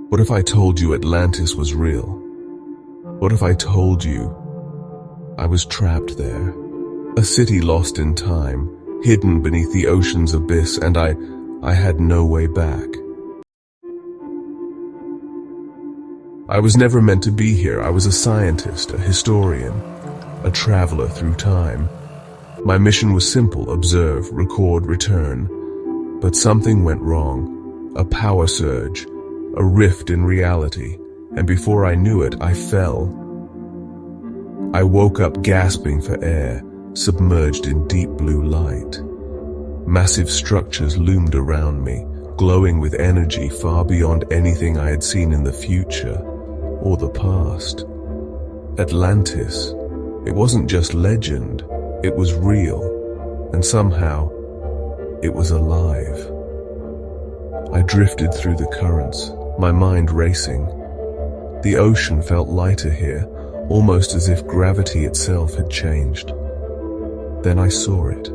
What if I told you Atlantis was real? What if I told you I was trapped there? A city lost in time, hidden beneath the ocean's abyss, and I had no way back. I was never meant to be here. I was a scientist, a historian, a traveler through time. My mission was simple: observe, record, return. But something went wrong. A power surge, a rift in reality, and before I knew it, I fell. I woke up gasping for air, submerged in deep blue light. Massive structures loomed around me, glowing with energy far beyond anything I had seen in the future or the past. Atlantis, it wasn't just legend, it was real, and somehow, it was alive. I drifted through the currents, my mind racing. The ocean felt lighter here, almost as if gravity itself had changed. Then I saw it,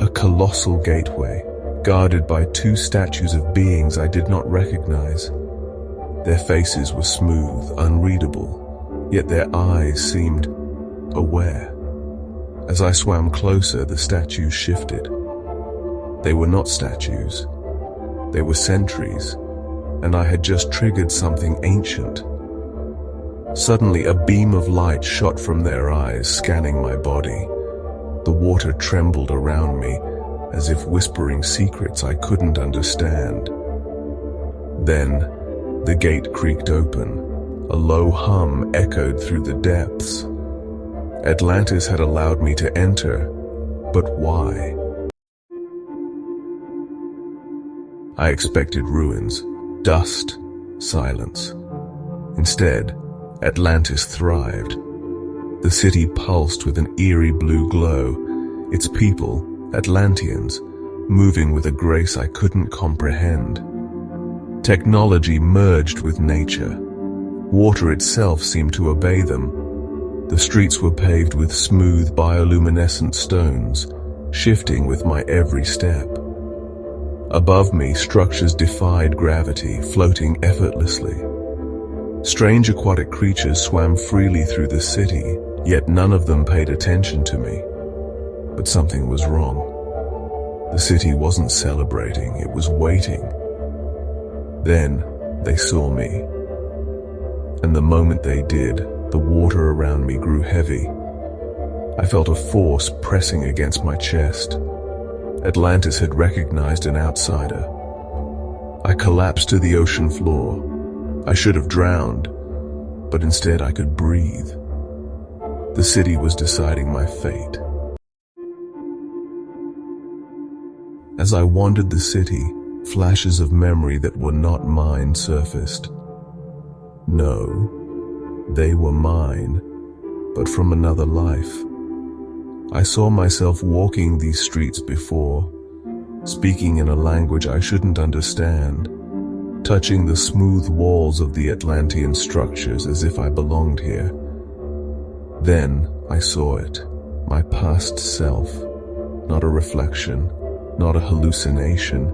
a colossal gateway, guarded by two statues of beings I did not recognize. Their faces were smooth, unreadable, yet their eyes seemed aware. As I swam closer, the statues shifted. They were not statues. They were sentries, and I had just triggered something ancient. Suddenly, a beam of light shot from their eyes, scanning my body. The water trembled around me, as if whispering secrets I couldn't understand. Then, the gate creaked open. A low hum echoed through the depths. Atlantis had allowed me to enter, but why? I expected ruins, dust, silence. Instead, Atlantis thrived. The city pulsed with an eerie blue glow, its people, Atlanteans, moving with a grace I couldn't comprehend. Technology merged with nature. Water itself seemed to obey them. The streets were paved with smooth bioluminescent stones, shifting with my every step. Above me, structures defied gravity, floating effortlessly. Strange aquatic creatures swam freely through the city, yet none of them paid attention to me. But something was wrong. The city wasn't celebrating, it was waiting. Then they saw me. And the moment they did, the water around me grew heavy. I felt a force pressing against my chest. Atlantis had recognized an outsider. I collapsed to the ocean floor. I should have drowned, but instead I could breathe. The city was deciding my fate. As I wandered the city, flashes of memory that were not mine surfaced. No, they were mine, but from another life. I saw myself walking these streets before, speaking in a language I shouldn't understand, touching the smooth walls of the Atlantean structures as if I belonged here. Then I saw it, my past self, not a reflection, not a hallucination,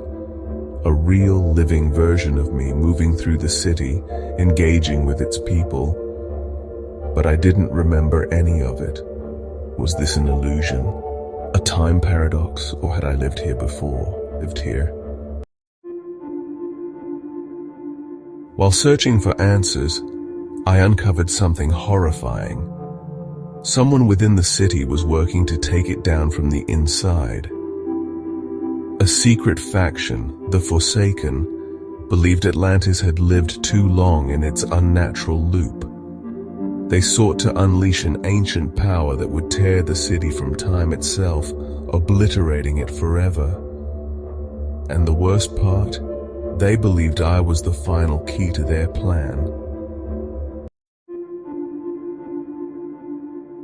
a real living version of me moving through the city, engaging with its people. But I didn't remember any of it. Was this an illusion, a time paradox, or had I lived here before, lived here? While searching for answers, I uncovered something horrifying. Someone within the city was working to take it down from the inside. A secret faction, the Forsaken, believed Atlantis had lived too long in its unnatural loop. They sought to unleash an ancient power that would tear the city from time itself, obliterating it forever. And the worst part? They believed I was the final key to their plan.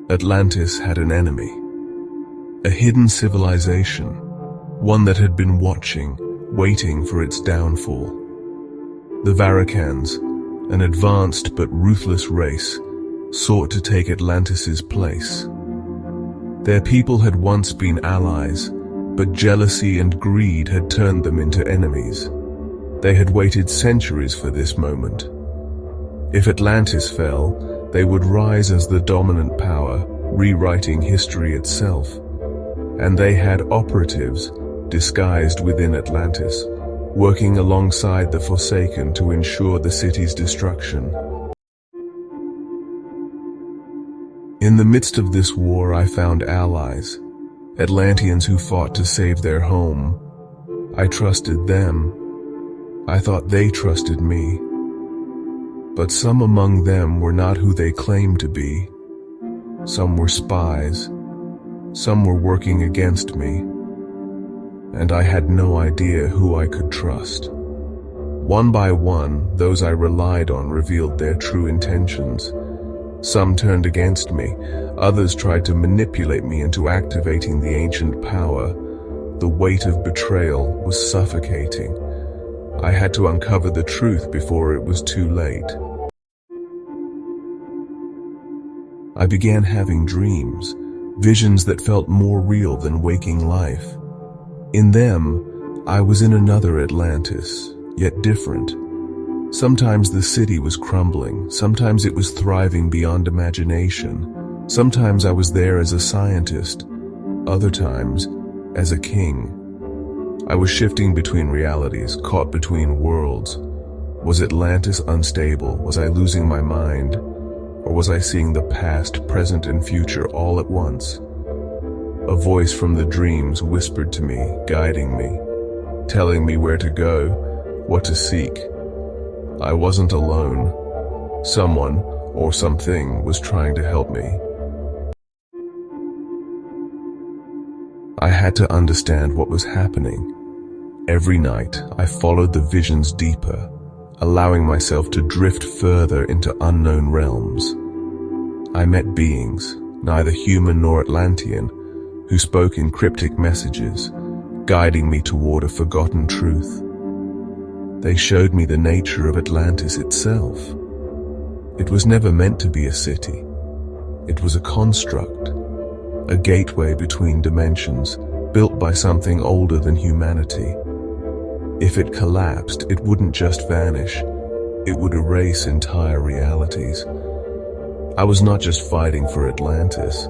Atlantis had an enemy, a hidden civilization, one that had been watching, waiting for its downfall. The Varricans, an advanced but ruthless race, sought to take Atlantis's place. Their people had once been allies, but jealousy and greed had turned them into enemies. They had waited centuries for this moment. If Atlantis fell, they would rise as the dominant power, rewriting history itself. And they had operatives, disguised within Atlantis, working alongside the Forsaken to ensure the city's destruction. In the midst of this war, I found allies, Atlanteans who fought to save their home. I trusted them. I thought they trusted me. But some among them were not who they claimed to be. Some were spies. Some were working against me. And I had no idea who I could trust. One by one, those I relied on revealed their true intentions. Some turned against me, others tried to manipulate me into activating the ancient power. The weight of betrayal was suffocating. I had to uncover the truth before it was too late. I began having dreams, visions that felt more real than waking life. In them, I was in another Atlantis, yet different. Sometimes the city was crumbling, sometimes it was thriving beyond imagination. Sometimes I was there as a scientist, other times as a king. I was shifting between realities, caught between worlds. Was Atlantis unstable? Was I losing my mind? Or was I seeing the past, present, and future all at once? A voice from the dreams whispered to me, guiding me, telling me where to go, what to seek. I wasn't alone. Someone, or something, was trying to help me. I had to understand what was happening. Every night, I followed the visions deeper, allowing myself to drift further into unknown realms. I met beings, neither human nor Atlantean, who spoke in cryptic messages, guiding me toward a forgotten truth. They showed me the nature of Atlantis itself. It was never meant to be a city. It was a construct, a gateway between dimensions, built by something older than humanity. If it collapsed, it wouldn't just vanish, it would erase entire realities. I was not just fighting for Atlantis,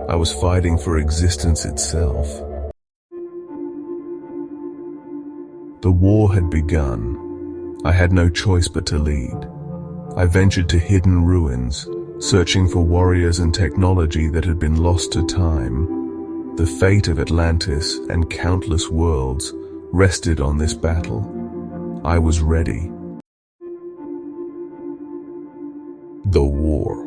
I was fighting for existence itself. The war had begun. I had no choice but to lead. I ventured to hidden ruins, searching for warriors and technology that had been lost to time. The fate of Atlantis and countless worlds rested on this battle. I was ready. The war.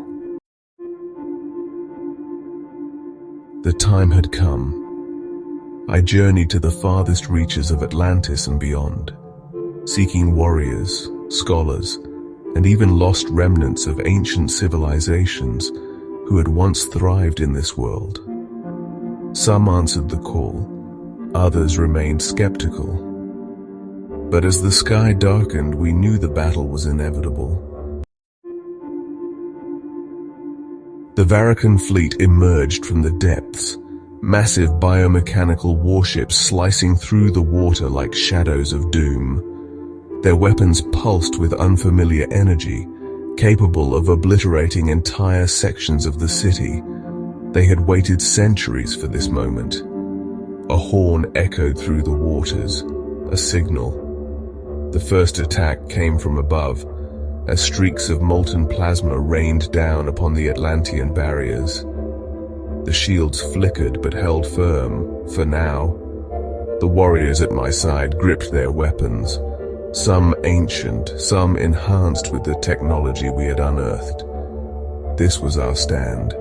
The time had come. I journeyed to the farthest reaches of Atlantis and beyond, seeking warriors, scholars, and even lost remnants of ancient civilizations who had once thrived in this world. Some answered the call, others remained skeptical. But as the sky darkened, we knew the battle was inevitable. The Varrocan fleet emerged from the depths, massive biomechanical warships slicing through the water like shadows of doom. Their weapons pulsed with unfamiliar energy, capable of obliterating entire sections of the city. They had waited centuries for this moment. A horn echoed through the waters, a signal. The first attack came from above, as streaks of molten plasma rained down upon the Atlantean barriers. The shields flickered but held firm, for now. The warriors at my side gripped their weapons, some ancient, some enhanced with the technology we had unearthed. This was our stand.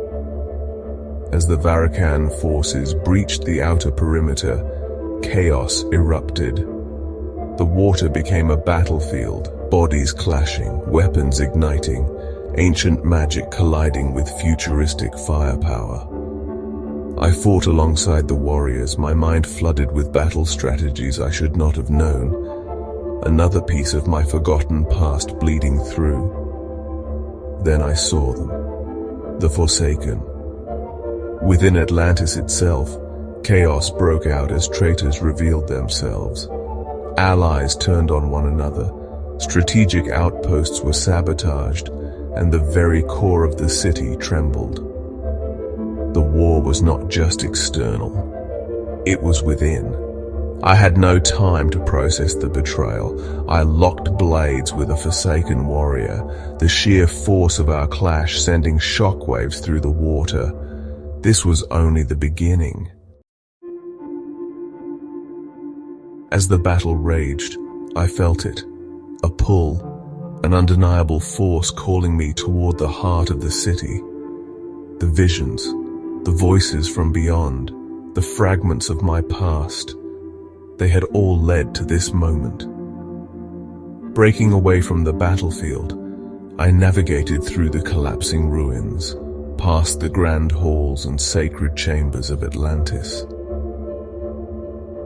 As the Varrocan forces breached the outer perimeter, chaos erupted. The water became a battlefield, bodies clashing, weapons igniting, ancient magic colliding with futuristic firepower. I fought alongside the warriors, my mind flooded with battle strategies I should not have known, another piece of my forgotten past bleeding through. Then I saw them, the Forsaken. Within Atlantis itself, chaos broke out as traitors revealed themselves. Allies turned on one another, strategic outposts were sabotaged, and the very core of the city trembled. The war was not just external, it was within. I had no time to process the betrayal. I locked blades with a Forsaken warrior, the sheer force of our clash sending shockwaves through the water. This was only the beginning. As the battle raged, I felt it, a pull, an undeniable force calling me toward the heart of the city. The visions, the voices from beyond, the fragments of my past, they had all led to this moment. Breaking away from the battlefield, I navigated through the collapsing ruins, past the grand halls and sacred chambers of Atlantis.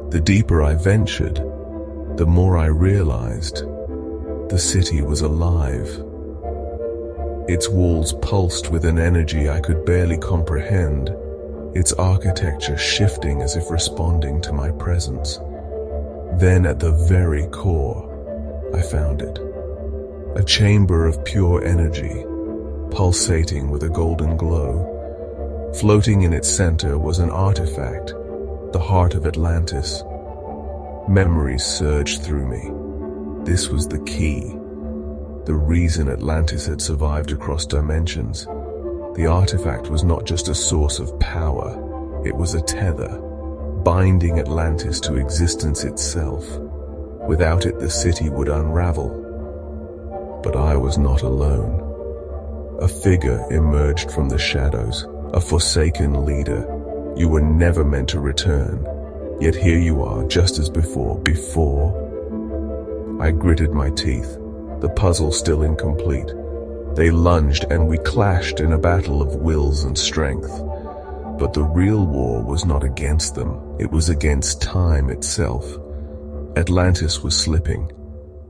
The deeper I ventured, the more I realized the city was alive. Its walls pulsed with an energy I could barely comprehend, its architecture shifting as if responding to my presence. Then at the very core, I found it. A chamber of pure energy, pulsating with a golden glow. Floating in its center was an artifact, the heart of Atlantis. Memories surged through me. This was the key, the reason Atlantis had survived across dimensions. The artifact was not just a source of power, it was a tether, binding Atlantis to existence itself. Without it, the city would unravel. But I was not alone. A figure emerged from the shadows, a forsaken leader. You were never meant to return, yet here you are, just as before. I gritted my teeth, the puzzle still incomplete. They lunged and we clashed in a battle of wills and strength. But the real war was not against them, it was against time itself. Atlantis was slipping.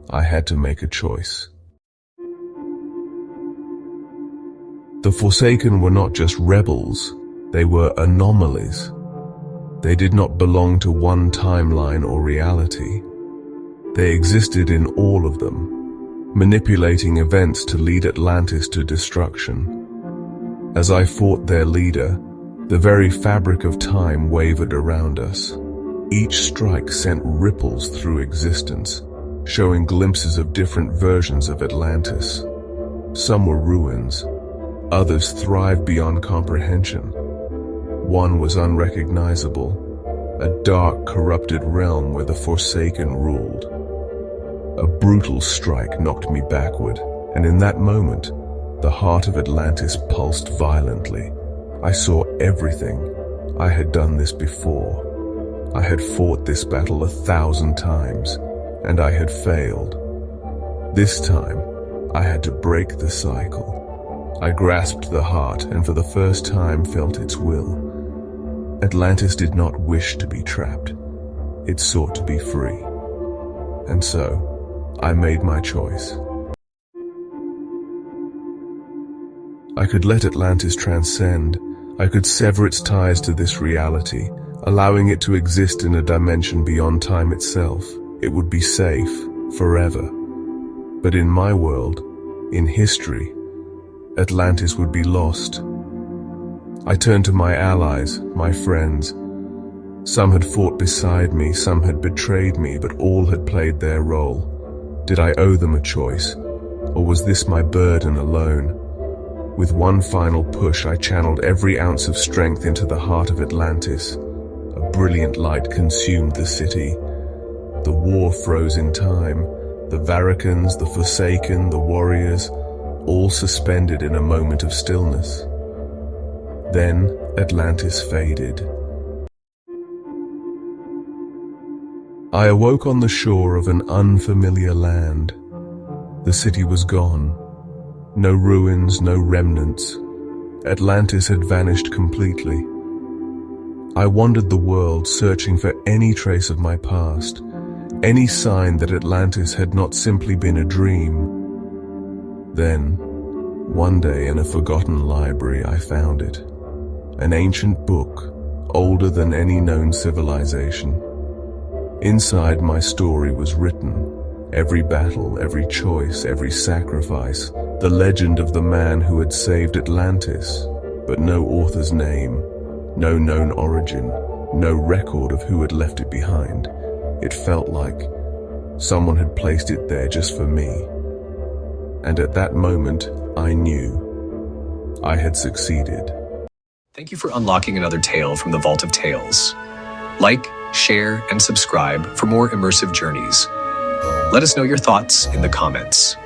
I had to make a choice. The Forsaken were not just rebels, they were anomalies. They did not belong to one timeline or reality. They existed in all of them, manipulating events to lead Atlantis to destruction. As I fought their leader, the very fabric of time wavered around us. Each strike sent ripples through existence, showing glimpses of different versions of Atlantis. Some were ruins, others thrived beyond comprehension. One was unrecognizable, a dark, corrupted realm where the Forsaken ruled. A brutal strike knocked me backward, and in that moment, the heart of Atlantis pulsed violently. I saw everything. I had done this before. I had fought this battle 1,000 times, and I had failed. This time, I had to break the cycle. I grasped the heart and for the first time felt its will. Atlantis did not wish to be trapped. It sought to be free. And so, I made my choice. I could let Atlantis transcend. I could sever its ties to this reality, allowing it to exist in a dimension beyond time itself. It would be safe, forever. But in my world, in history, Atlantis would be lost. I turned to my allies, my friends. Some had fought beside me, some had betrayed me, but all had played their role. Did I owe them a choice, or was this my burden alone? With one final push, I channeled every ounce of strength into the heart of Atlantis. A brilliant light consumed the city. The war froze in time. The Varricans, the Forsaken, the warriors, all suspended in a moment of stillness. Then Atlantis faded. I awoke on the shore of an unfamiliar land. The city was gone. No ruins, no remnants. Atlantis had vanished completely. I wandered the world searching for any trace of my past, any sign that Atlantis had not simply been a dream. Then, one day in a forgotten library, I found it. An ancient book, older than any known civilization. Inside, my story was written. Every battle, every choice, every sacrifice, the legend of the man who had saved Atlantis, but no author's name, no known origin, no record of who had left it behind. It felt like someone had placed it there just for me. And at that moment, I knew I had succeeded. Thank you for unlocking another tale from the Vault of Tales. Like, share, and subscribe for more immersive journeys. Let us know your thoughts in the comments.